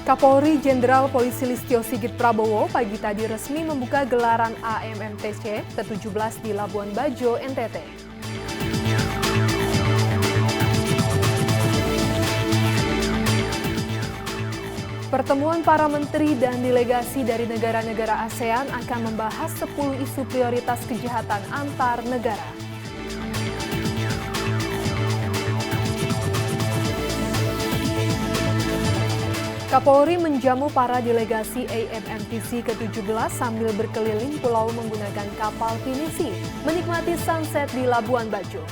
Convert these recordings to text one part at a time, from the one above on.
Kapolri Jenderal Polisi Listio Sigit Prabowo pagi tadi resmi membuka gelaran AMMTC ke-17 di Labuan Bajo, NTT. Pertemuan para menteri dan delegasi dari negara-negara ASEAN akan membahas 10 isu prioritas kejahatan antar negara. Kapolri menjamu para delegasi AMMTC ke-17 sambil berkeliling pulau menggunakan kapal pinisi, menikmati sunset di Labuan Bajo.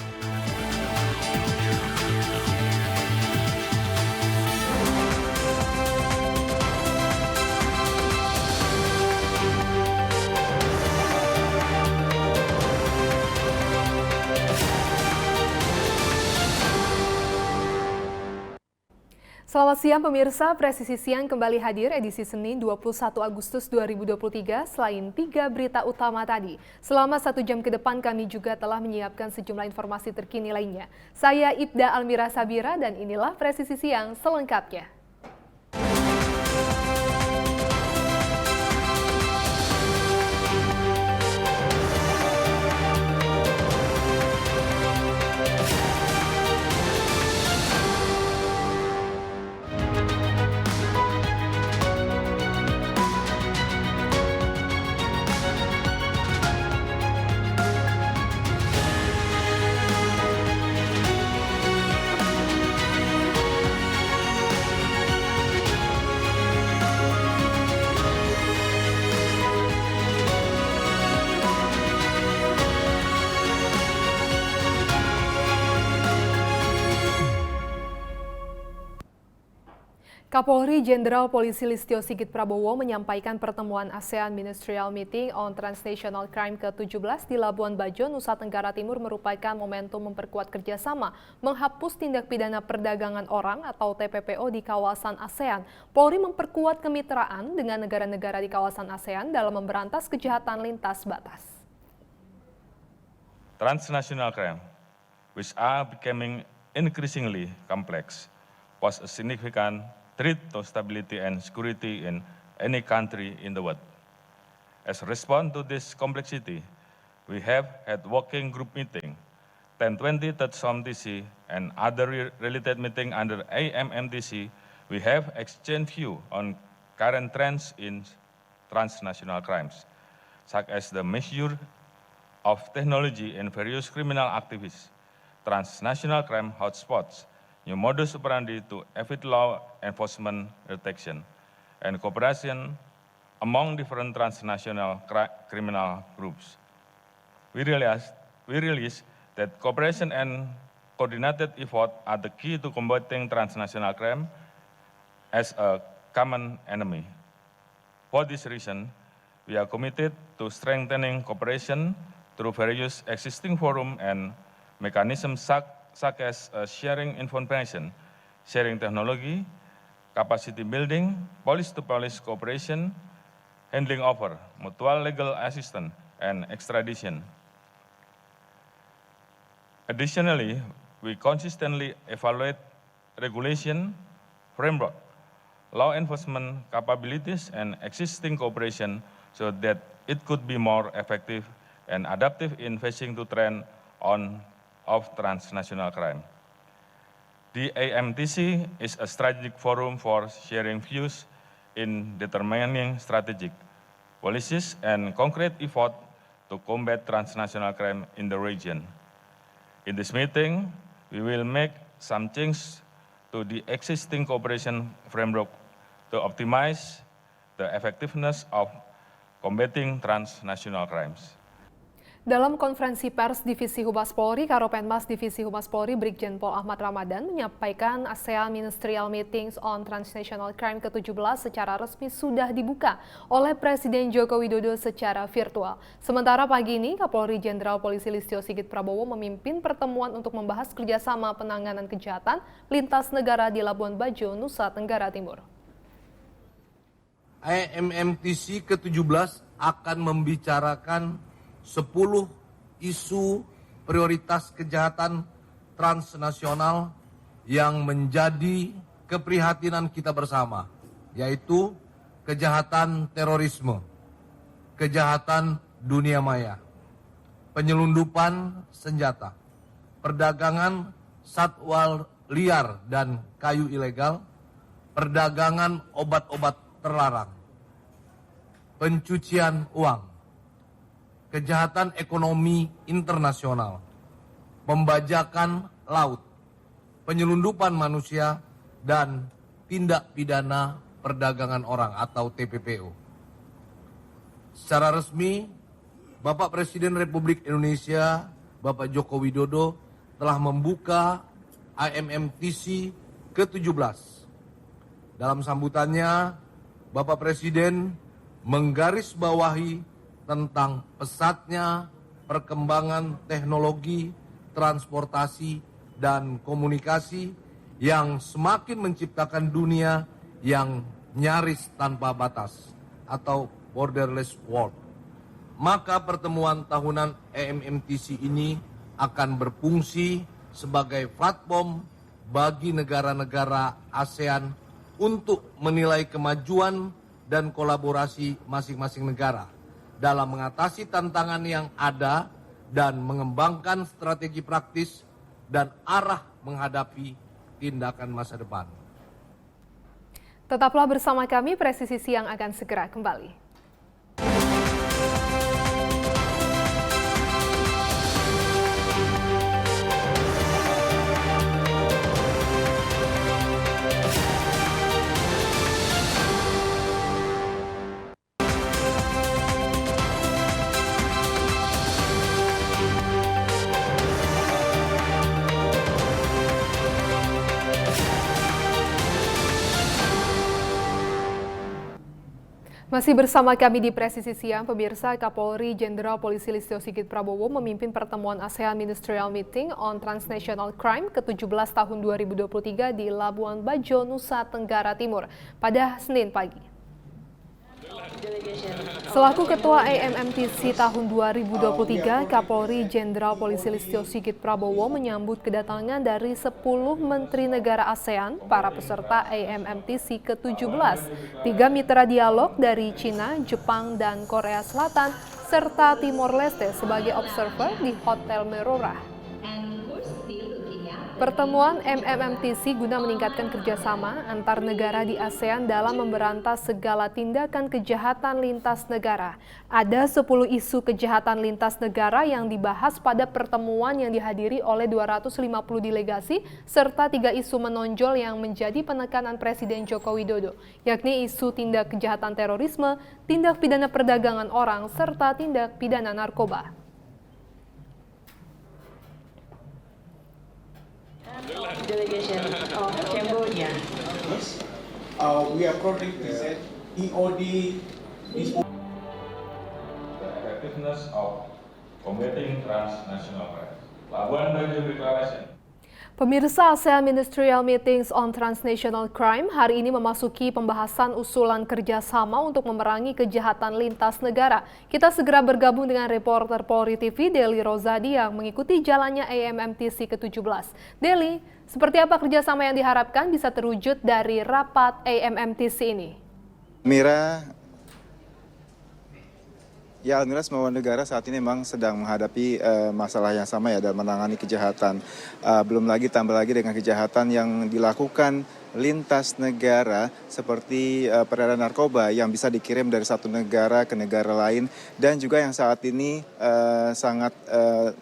Selamat siang pemirsa, Presisi Siang kembali hadir edisi Senin 21 Agustus 2023 selain 3 berita utama tadi. Selama 1 jam ke depan kami juga telah menyiapkan sejumlah informasi terkini lainnya. Saya Ibda Almira Sabira dan inilah Presisi Siang selengkapnya. Kapolri Jenderal Polisi Listio Sigit Prabowo menyampaikan pertemuan ASEAN Ministerial Meeting on Transnational Crime ke-17 di Labuan Bajo, Nusa Tenggara Timur merupakan momentum memperkuat kerjasama menghapus tindak pidana perdagangan orang atau TPPO di kawasan ASEAN. Polri memperkuat kemitraan dengan negara-negara di kawasan ASEAN dalam memberantas kejahatan lintas batas. Transnational crime, which are becoming increasingly complex, pose a significant threat to stability and security in any country in the world. As a response to this complexity, we have had working group meeting, 1020 TC and other related meeting under AMMTC. We have exchanged view on current trends in transnational crimes, such as the misuse of technology in various criminal activities, transnational crime hotspots, new modus operandi to evade law enforcement detection, and cooperation among different transnational criminal groups. We realize that cooperation and coordinated effort are the key to combating transnational crime as a common enemy. For this reason, we are committed to strengthening cooperation through various existing forums and mechanisms such as sharing information, sharing technology, capacity building, police-to-police cooperation, handling over, mutual legal assistance, and extradition. Additionally, we consistently evaluate regulation, framework, law enforcement capabilities, and existing cooperation so that it could be more effective and adaptive in facing the trend of transnational crime. The AMTC is a strategic forum for sharing views in determining strategic policies and concrete effort to combat transnational crime in the region. In this meeting, we will make some changes to the existing cooperation framework to optimize the effectiveness of combating transnational crimes. Dalam konferensi pers Divisi Humas Polri, Karopenmas Divisi Humas Polri Brigjen Pol Ahmad Ramadan menyampaikan ASEAN Ministerial Meetings on Transnational Crime ke-17 secara resmi sudah dibuka oleh Presiden Joko Widodo secara virtual. Sementara pagi ini, Kapolri Jenderal Polisi Listio Sigit Prabowo memimpin pertemuan untuk membahas kerjasama penanganan kejahatan lintas negara di Labuan Bajo, Nusa Tenggara Timur. AMMTC ke-17 akan membicarakan 10 isu prioritas kejahatan transnasional yang menjadi keprihatinan kita bersama. yaitu kejahatan terorisme, kejahatan dunia maya, penyelundupan senjata, perdagangan satwa liar dan kayu ilegal, perdagangan obat-obat terlarang, pencucian uang, kejahatan ekonomi internasional, pembajakan laut, penyelundupan manusia, dan tindak pidana perdagangan orang atau TPPO. Secara resmi, Bapak Presiden Republik Indonesia, Bapak Joko Widodo, telah membuka IMMTC ke-17. Dalam sambutannya, Bapak Presiden menggarisbawahi tentang pesatnya perkembangan teknologi, transportasi, dan komunikasi yang semakin menciptakan dunia yang nyaris tanpa batas atau borderless world. Maka pertemuan tahunan IMMTC ini akan berfungsi sebagai platform bagi negara-negara ASEAN untuk menilai kemajuan dan kolaborasi masing-masing negara dalam mengatasi tantangan yang ada dan mengembangkan strategi praktis dan arah menghadapi tindakan masa depan. Tetaplah bersama kami, Presisi Siang akan segera kembali. Masih bersama kami di Presisi Siang, pemirsa. Kapolri Jenderal Polisi Listio Sigit Prabowo memimpin pertemuan ASEAN Ministerial Meeting on Transnational Crime ke-17 tahun 2023 di Labuan Bajo, Nusa Tenggara Timur pada Senin pagi. Selaku Ketua IMMTC tahun 2023, Kapolri Jenderal Polisi Listio Sigit Prabowo menyambut kedatangan dari 10 Menteri Negara ASEAN, para peserta IMMTC ke-17, 3 mitra dialog dari Cina, Jepang, dan Korea Selatan, serta Timor Leste sebagai observer di Hotel Merorah. Pertemuan MMMTC guna meningkatkan kerjasama antar negara di ASEAN dalam memberantas segala tindakan kejahatan lintas negara. Ada 10 isu kejahatan lintas negara yang dibahas pada pertemuan yang dihadiri oleh 250 delegasi, serta 3 isu menonjol yang menjadi penekanan Presiden Joko Widodo, yakni isu tindak kejahatan terorisme, tindak pidana perdagangan orang, serta tindak pidana narkoba. Delegation of Cambodia. Yes. We are proudly present EOD. The effectiveness of combating transnational crime. Labuan Bajo Declaration. Pemirsa, ASEAN Ministerial Meetings on Transnational Crime hari ini memasuki pembahasan usulan kerjasama untuk memerangi kejahatan lintas negara. Kita segera bergabung dengan reporter Polri TV, Deli Rozadi, yang mengikuti jalannya IMMTC ke-17. Deli, seperti apa kerjasama yang diharapkan bisa terwujud dari rapat IMMTC ini? Almira, semua negara saat ini memang sedang menghadapi masalah yang sama ya dalam menangani kejahatan. Belum lagi tambah lagi dengan kejahatan yang dilakukan lintas negara seperti peredaran narkoba yang bisa dikirim dari satu negara ke negara lain, dan juga yang saat ini sangat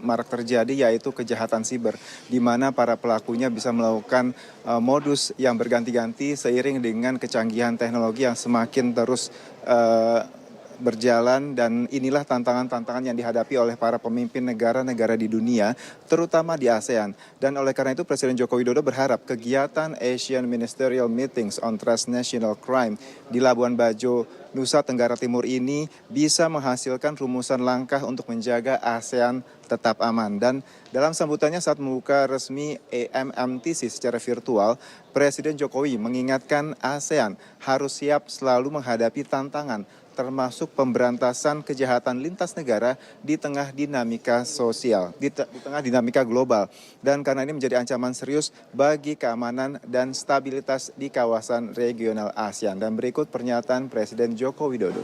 marak terjadi yaitu kejahatan siber, di mana para pelakunya bisa melakukan modus yang berganti-ganti seiring dengan kecanggihan teknologi yang semakin terus berjalan, dan inilah tantangan-tantangan yang dihadapi oleh para pemimpin negara-negara di dunia, terutama di ASEAN. Dan oleh karena itu Presiden Joko Widodo berharap kegiatan Asian Ministerial Meetings on Transnational Crime di Labuan Bajo, Nusa Tenggara Timur ini bisa menghasilkan rumusan langkah untuk menjaga ASEAN tetap aman. Dan dalam sambutannya saat membuka resmi AMMTC secara virtual, Presiden Jokowi mengingatkan ASEAN harus siap selalu menghadapi tantangan termasuk pemberantasan kejahatan lintas negara di tengah dinamika sosial, di tengah dinamika global. Dan karena ini menjadi ancaman serius bagi keamanan dan stabilitas di kawasan regional ASEAN. Dan berikut pernyataan Presiden Joko Widodo.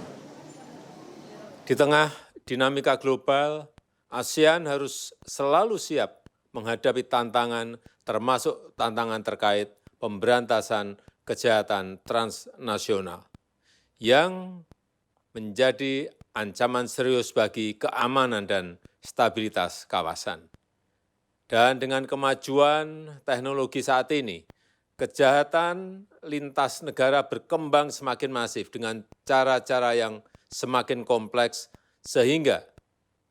Di tengah dinamika global, ASEAN harus selalu siap menghadapi tantangan termasuk tantangan terkait pemberantasan kejahatan transnasional yang menjadi ancaman serius bagi keamanan dan stabilitas kawasan. Dan dengan kemajuan teknologi saat ini, kejahatan lintas negara berkembang semakin masif dengan cara-cara yang semakin kompleks, sehingga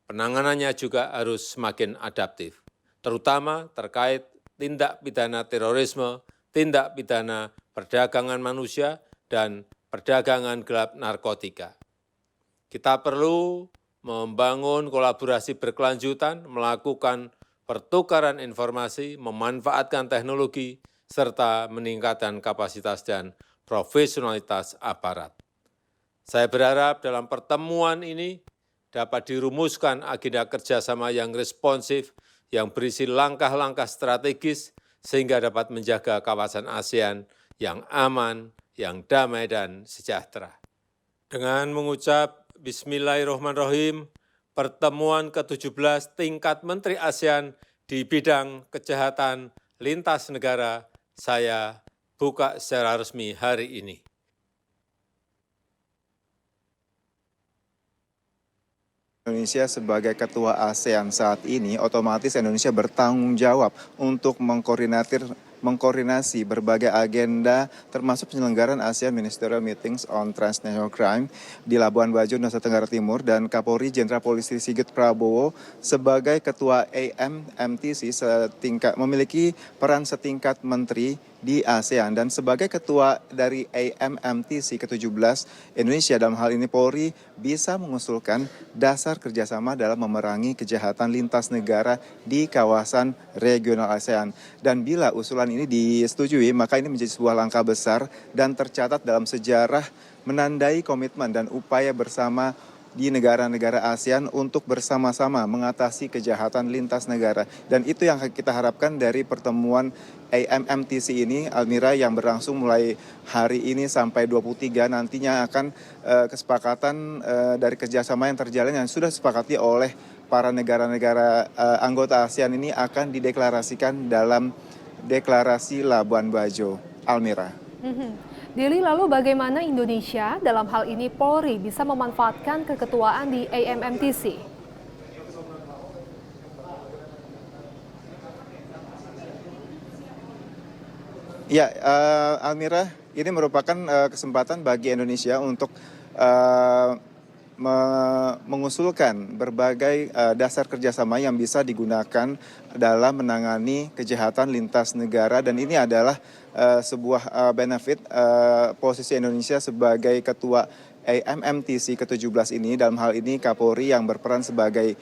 penanganannya juga harus semakin adaptif, terutama terkait tindak pidana terorisme, tindak pidana perdagangan manusia, dan perdagangan gelap narkotika. Kita perlu membangun kolaborasi berkelanjutan, melakukan pertukaran informasi, memanfaatkan teknologi, serta meningkatkan kapasitas dan profesionalitas aparat. Saya berharap dalam pertemuan ini dapat dirumuskan agenda kerjasama yang responsif, yang berisi langkah-langkah strategis, sehingga dapat menjaga kawasan ASEAN yang aman, yang damai, dan sejahtera. Dengan mengucap Bismillahirrahmanirrahim, pertemuan ke-17 tingkat Menteri ASEAN di bidang kejahatan lintas negara saya buka secara resmi hari ini. Indonesia sebagai ketua ASEAN saat ini, otomatis Indonesia bertanggung jawab untuk mengkoordinasi berbagai agenda termasuk penyelenggaraan ASEAN Ministerial Meetings on Transnational Crime di Labuan Bajo, Nusa Tenggara Timur, dan Kapolri Jenderal Polisi Sigit Prabowo sebagai ketua AMMTC memiliki peran setingkat menteri di ASEAN, dan sebagai ketua dari AMMTC ke-17 Indonesia dalam hal ini Polri bisa mengusulkan dasar kerjasama dalam memerangi kejahatan lintas negara di kawasan regional ASEAN. Dan bila usulan ini disetujui, maka ini menjadi sebuah langkah besar dan tercatat dalam sejarah menandai komitmen dan upaya bersama di negara-negara ASEAN untuk bersama-sama mengatasi kejahatan lintas negara. Dan itu yang kita harapkan dari pertemuan AMMTC ini, Almira, yang berlangsung mulai hari ini sampai 23, nantinya akan kesepakatan dari kerjasama yang terjalin yang sudah disepakati oleh para negara-negara anggota ASEAN ini akan dideklarasikan dalam deklarasi Labuan Bajo. Almira. Deli, lalu bagaimana Indonesia, dalam hal ini Polri, bisa memanfaatkan keketuaan di AMMTC? Ya, Almira, ini merupakan kesempatan bagi Indonesia untuk mengusulkan berbagai dasar kerjasama yang bisa digunakan dalam menangani kejahatan lintas negara, dan ini adalah sebuah benefit posisi Indonesia sebagai ketua AMMTC ke-17 ini. Dalam hal ini Kapolri yang berperan sebagai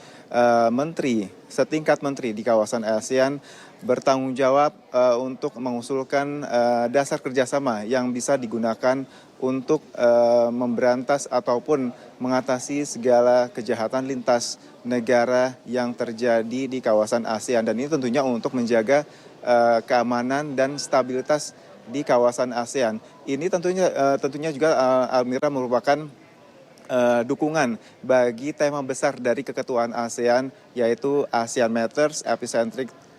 menteri, setingkat menteri di kawasan ASEAN, bertanggung jawab untuk mengusulkan dasar kerjasama yang bisa digunakan untuk memberantas ataupun mengatasi segala kejahatan lintas negara yang terjadi di kawasan ASEAN. Dan ini tentunya untuk menjaga keamanan dan stabilitas di kawasan ASEAN. Ini tentunya juga Almira merupakan dukungan bagi tema besar dari keketuaan ASEAN, yaitu ASEAN Matters,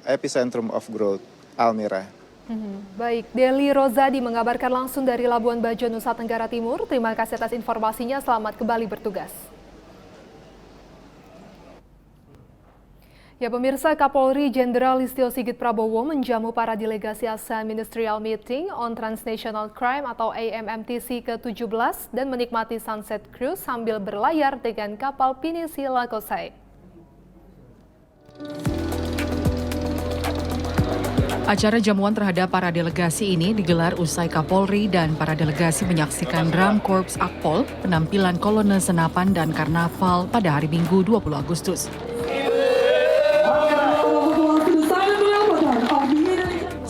Epicentrum of Growth. Almira. Baik, Deli Rozadi mengabarkan langsung dari Labuan Bajo, Nusa Tenggara Timur. Terima kasih atas informasinya, selamat kembali bertugas. Ya pemirsa, Kapolri Jenderal Listio Sigit Prabowo menjamu para delegasi ASEAN Ministerial Meeting on Transnational Crime atau AMMTC ke-17 dan menikmati sunset cruise sambil berlayar dengan kapal pinisi Lakosai. Acara jamuan terhadap para delegasi ini digelar usai Kapolri dan para delegasi menyaksikan Drum Corps Akpol, penampilan kolonel senapan dan karnaval pada hari Minggu 20 Agustus.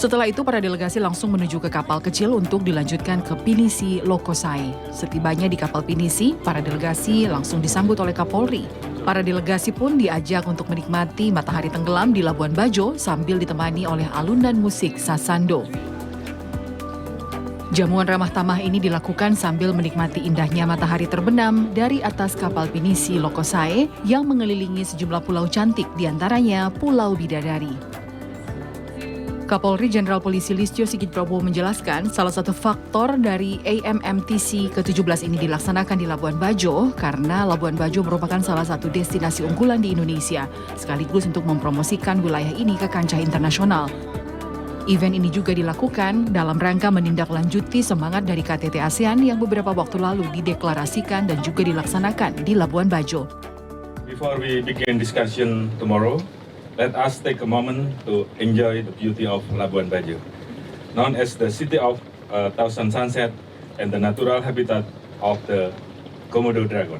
Setelah itu, para delegasi langsung menuju ke kapal kecil untuk dilanjutkan ke Pinisi Lokosai. Setibanya di kapal Pinisi, para delegasi langsung disambut oleh Kapolri. Para delegasi pun diajak untuk menikmati matahari tenggelam di Labuan Bajo sambil ditemani oleh alunan musik Sasando. Jamuan ramah tamah ini dilakukan sambil menikmati indahnya matahari terbenam dari atas kapal Pinisi Lokosai yang mengelilingi sejumlah pulau cantik, diantaranya Pulau Bidadari. Kapolri Jenderal Polisi Listio Sigit Prabowo menjelaskan salah satu faktor dari AMMTC ke-17 ini dilaksanakan di Labuan Bajo karena Labuan Bajo merupakan salah satu destinasi unggulan di Indonesia, sekaligus untuk mempromosikan wilayah ini ke kancah internasional. Event ini juga dilakukan dalam rangka menindaklanjuti semangat dari KTT ASEAN yang beberapa waktu lalu dideklarasikan dan juga dilaksanakan di Labuan Bajo. Before we begin discussion tomorrow, let us take a moment to enjoy the beauty of Labuan Bajo, known as the city of thousand sunset and the natural habitat of the Komodo dragon.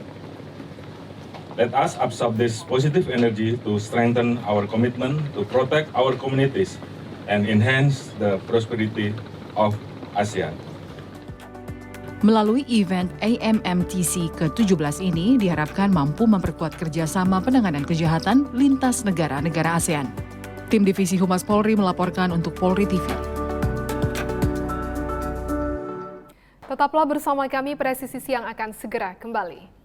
Let us absorb this positive energy to strengthen our commitment to protect our communities and enhance the prosperity of ASEAN. Melalui event AMMTC ke-17 ini diharapkan mampu memperkuat kerjasama penanganan kejahatan lintas negara-negara ASEAN. Tim Divisi Humas Polri melaporkan untuk Polri TV. Tetaplah bersama kami, Presisi Siang akan segera kembali.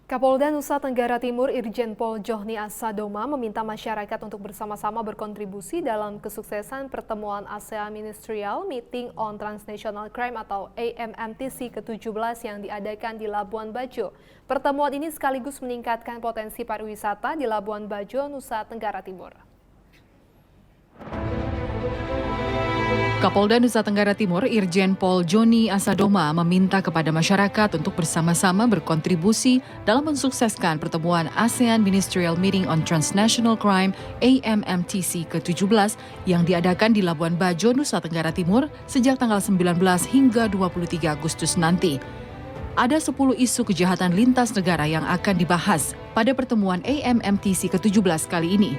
Kapolda Nusa Tenggara Timur Irjen Pol Johni Asadoma meminta masyarakat untuk bersama-sama berkontribusi dalam kesuksesan pertemuan ASEAN Ministerial Meeting on Transnational Crime atau AMMTC ke-17 yang diadakan di Labuan Bajo. Pertemuan ini sekaligus meningkatkan potensi pariwisata di Labuan Bajo, Nusa Tenggara Timur. Kapolda Nusa Tenggara Timur Irjen Pol Johni Asadoma meminta kepada masyarakat untuk bersama-sama berkontribusi dalam mensukseskan pertemuan ASEAN Ministerial Meeting on Transnational Crime AMMTC ke-17 yang diadakan di Labuan Bajo, Nusa Tenggara Timur sejak tanggal 19 hingga 23 Agustus nanti. Ada 10 isu kejahatan lintas negara yang akan dibahas pada pertemuan AMMTC ke-17 kali ini.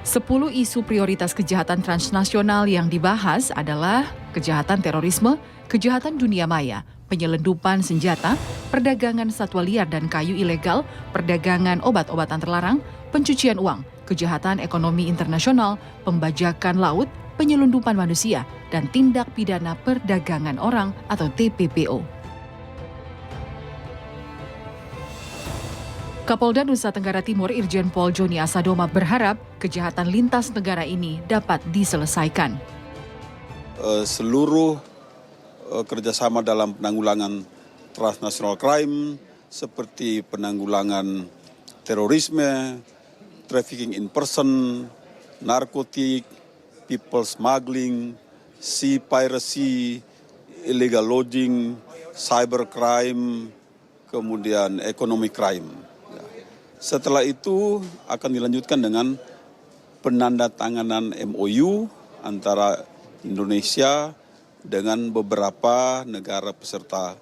10 isu prioritas kejahatan transnasional yang dibahas adalah kejahatan terorisme, kejahatan dunia maya, penyelundupan senjata, perdagangan satwa liar dan kayu ilegal, perdagangan obat-obatan terlarang, pencucian uang, kejahatan ekonomi internasional, pembajakan laut, penyelundupan manusia, dan tindak pidana perdagangan orang atau TPPO. Kapolda Nusa Tenggara Timur Irjen Pol Johni Asadoma berharap kejahatan lintas negara ini dapat diselesaikan. Seluruh kerjasama dalam penanggulangan transnational crime seperti penanggulangan terorisme, trafficking in person, narkotik, people smuggling, sea piracy, illegal lodging, cybercrime, kemudian economic crime. Setelah itu akan dilanjutkan dengan penandatanganan MOU antara Indonesia dengan beberapa negara peserta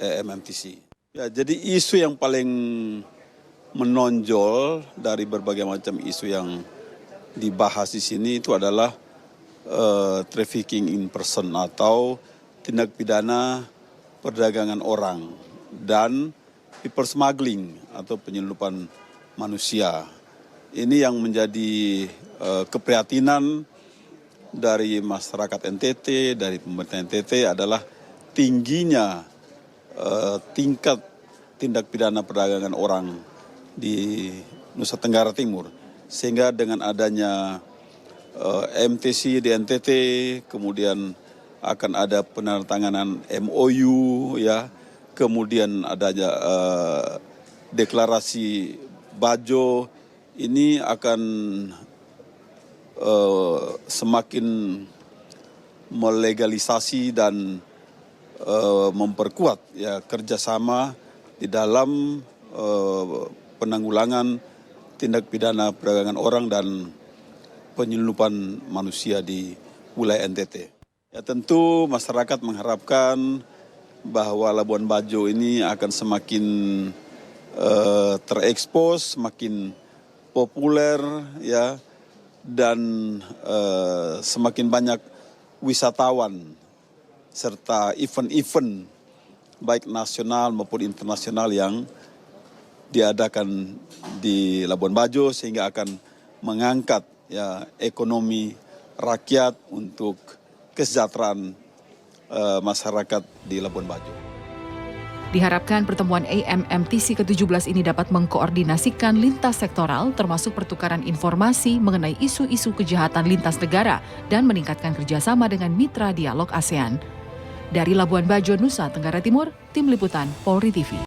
AMMTC. Ya, jadi isu yang paling menonjol dari berbagai macam isu yang dibahas di sini itu adalah trafficking in person atau tindak pidana perdagangan orang dan people smuggling atau penyelundupan manusia. Ini yang menjadi keprihatinan dari masyarakat NTT, dari pemerintah NTT adalah tingginya tingkat tindak pidana perdagangan orang di Nusa Tenggara Timur. Sehingga dengan adanya MTC di NTT, kemudian akan ada penandatanganan MOU, ya, kemudian adanya deklarasi Bajo, ini akan semakin melegalisasi dan memperkuat ya kerjasama di dalam penanggulangan tindak pidana perdagangan orang dan penyelundupan manusia di wilayah NTT. Ya, tentu masyarakat mengharapkan bahwa Labuan Bajo ini akan semakin terekspos, semakin populer, ya, dan semakin banyak wisatawan serta event-event baik nasional maupun internasional yang diadakan di Labuan Bajo sehingga akan mengangkat ya ekonomi rakyat untuk kesejahteraan masyarakat di Labuan Bajo. Diharapkan pertemuan AMMTC ke-17 ini dapat mengkoordinasikan lintas sektoral termasuk pertukaran informasi mengenai isu-isu kejahatan lintas negara dan meningkatkan kerjasama dengan mitra dialog ASEAN. Dari Labuan Bajo, Nusa Tenggara Timur, Tim Liputan Polri TV.